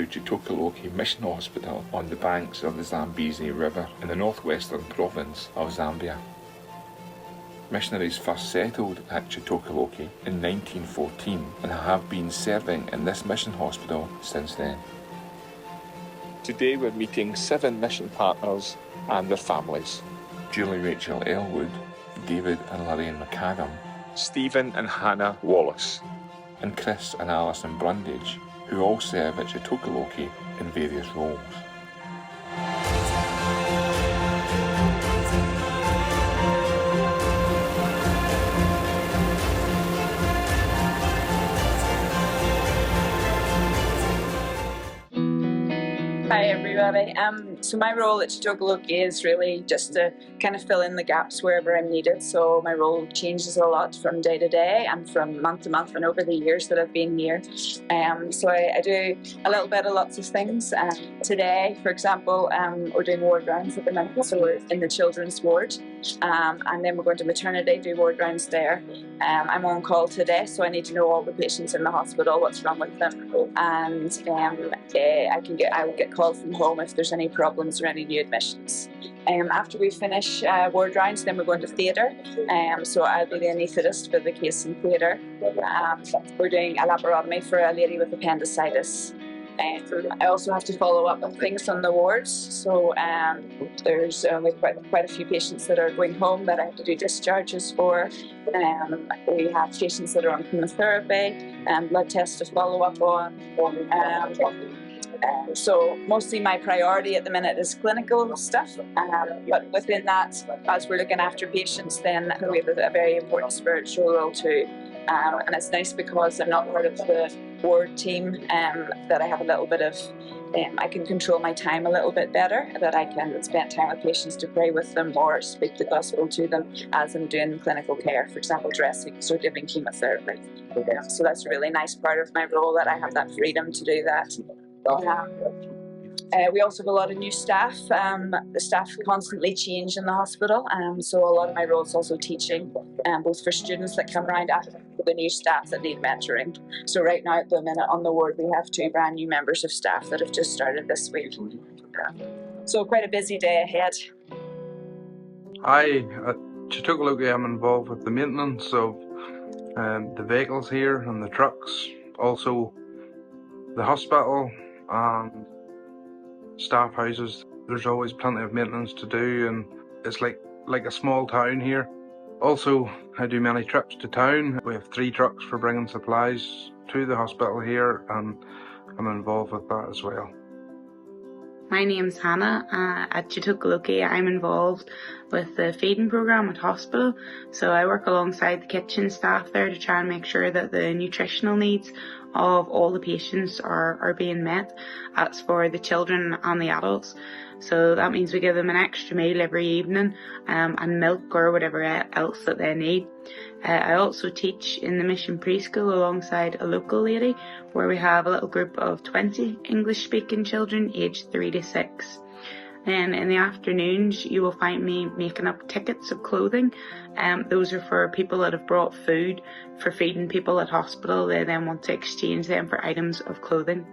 to Chitokoloki Mission Hospital on the banks of the Zambezi River in the northwestern province of Zambia. Missionaries first settled at Chitokoloki in 1914 and have been serving in this mission hospital since then. Today we're meeting 7 mission partners and their families. Julie Rachel Elwood, David and Lorraine McAdam, Stephen and Hannah Wallace, and Chris and Alison Brundage, who all serve at Chitokoloki in various roles. Hi everybody. So my role at Chitokoloki is really just to kind of fill in the gaps wherever I'm needed. So my role changes a lot from day to day and from month to month and over the years that I've been here. So I do a little bit of lots of things. Today, for example, we're doing ward rounds at the minute, so we're in the children's ward. And then we're going to maternity, do ward rounds there. I'm on call today, so I need to know all the patients in the hospital, what's wrong with them, and I will get called from home if there's any problems or any new admissions. After we finish ward rounds, then we're going to theatre. So I'll be the anaesthetist for the case in theatre. We're doing a laparotomy for a lady with appendicitis. I also have to follow up on things on the wards. So there's quite a few patients that are going home that I have to do discharges for. We have patients that are on chemotherapy and blood tests to follow up on. So mostly my priority at the minute is clinical stuff, but within that, as we're looking after patients, then we have a very important spiritual role too. And it's nice because I'm not part of the ward team, that I have a little bit of, I can control my time a little bit better, that I can spend time with patients to pray with them or speak the gospel to them as I'm doing clinical care, for example, dressings or giving chemotherapy. So that's a really nice part of my role, that I have that freedom to do that. We also have a lot of new staff. The staff constantly change in the hospital, so a lot of my role is also teaching, both for students that come around and the new staff that need mentoring. So right now at the minute on the ward we have 2 brand new members of staff that have just started this week. So quite a busy day ahead. Hi, at Chitokoloki I'm involved with the maintenance of the vehicles here and the trucks, also the hospital and staff houses. There's always plenty of maintenance to do, and it's like a small town here. Also, I do many trips to town. We have 3 trucks for bringing supplies to the hospital here, and I'm involved with that as well. My name's Hannah. At Chitokoloki I'm involved with the feeding programme at hospital, so I work alongside the kitchen staff there to try and make sure that the nutritional needs of all the patients are being met. That's for the children and the adults. So that means we give them an extra meal every evening, and milk or whatever else that they need. I also teach in the mission preschool alongside a local lady, where we have a little group of 20 English speaking children aged 3 to 6. Then in the afternoons you will find me making up tickets of clothing. Those are for people that have brought food for feeding people at hospital. They then want to exchange them for items of clothing.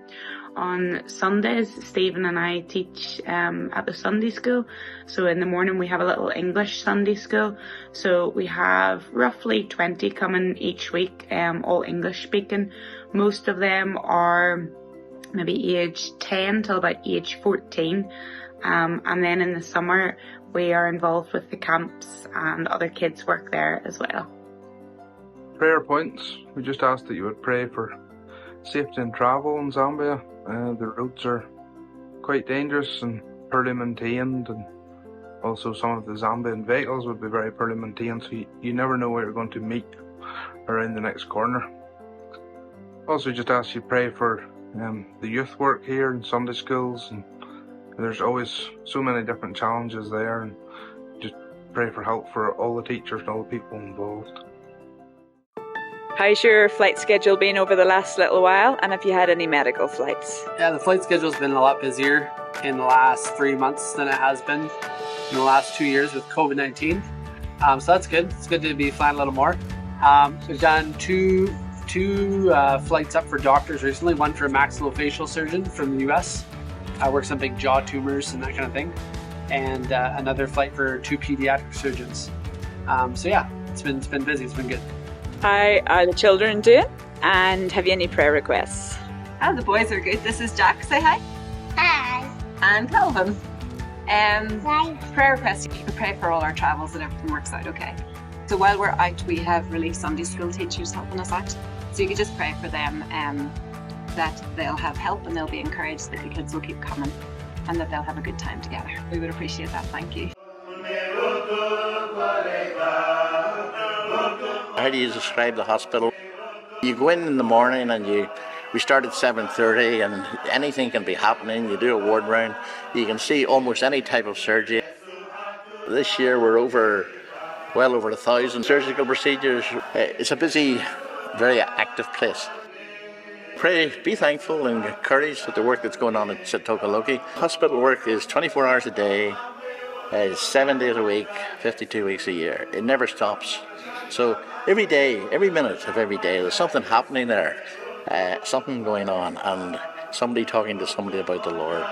On Sundays, Stephen and I teach at the Sunday school. So in the morning we have a little English Sunday school. So we have roughly 20 coming each week, all English speaking. Most of them are maybe age 10 till about age 14. And then in the summer we are involved with the camps and other kids work there as well. Prayer points. We just ask that you would pray for safety in travel in Zambia. The roads are quite dangerous and poorly maintained, and also some of the Zambian vehicles would be very poorly maintained, so you never know where you're going to meet around the next corner. Also just ask you pray for the youth work here in Sunday schools, and there's always so many different challenges there, and just pray for help for all the teachers and all the people involved. How's your flight schedule been over the last little while, and have you had any medical flights? Yeah, the flight schedule's been a lot busier in the last 3 months than it has been in the last 2 years with COVID-19. So that's good. It's good to be flying a little more. We've done 2 2 flights up for doctors recently, one for a maxillofacial surgeon from the US, works on big jaw tumors and that kind of thing, and another flight for 2 pediatric surgeons. So yeah, it's been busy, it's been good. How are the children doing? And have you any prayer requests? The boys are good. This is Jack. Say hi. Hi. And Calvin. Hi. Prayer requests. You can pray for all our travels and everything works out okay. So while we're out, we have relief Sunday school teachers helping us out. So you could just pray for them that they'll have help and they'll be encouraged, that the kids will keep coming and that they'll have a good time together. We would appreciate that. Thank you. How do you describe the hospital? You go in the morning and we start at 7:30 and anything can be happening. You do a ward round. You can see almost any type of surgery. This year we're well over 1,000 surgical procedures. It's a busy, very active place. Pray, be thankful and encouraged at the work that's going on at Chitokoloki. Hospital work is 24 hours a day, 7 days a week, 52 weeks a year. It never stops. So every day, every minute of every day, there's something happening there, something going on, and somebody talking to somebody about the Lord.